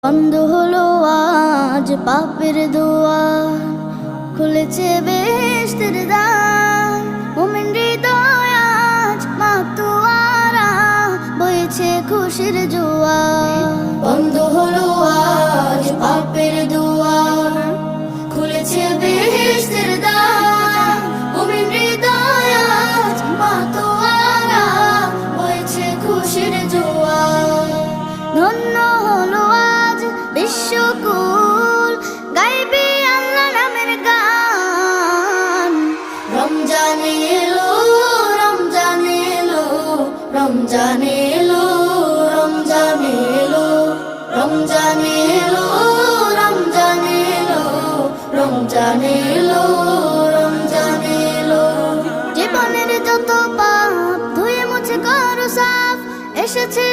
বন্ধ হলো আজ পাপের দুয়ার, খুলেছে বেহেশতের দ্বার। মুমিন হৃদয় আজ মাতোয়ারা, বইছে খুশির জোয়ার। বন্ধ হলো আজ পাপের দুয়ার, খুলেছে বেহেশতের দ্বার। মুমিন হৃদয় আজ মাতোয়ারা, বইছে খুশির জোয়ার। ধন্য হলো আজ বিশ্বকুল, গাইবে আল্লাহ নামের গান। রমজান এলো, রমজান এলো, রমজান এলো, রমজান এলো, রমজান এলো, রমজান এলো, রমজান এলো, রমজান এলো। জীবনের যত পাপ ধুয়ে মুছে করো সাফ, এসেছে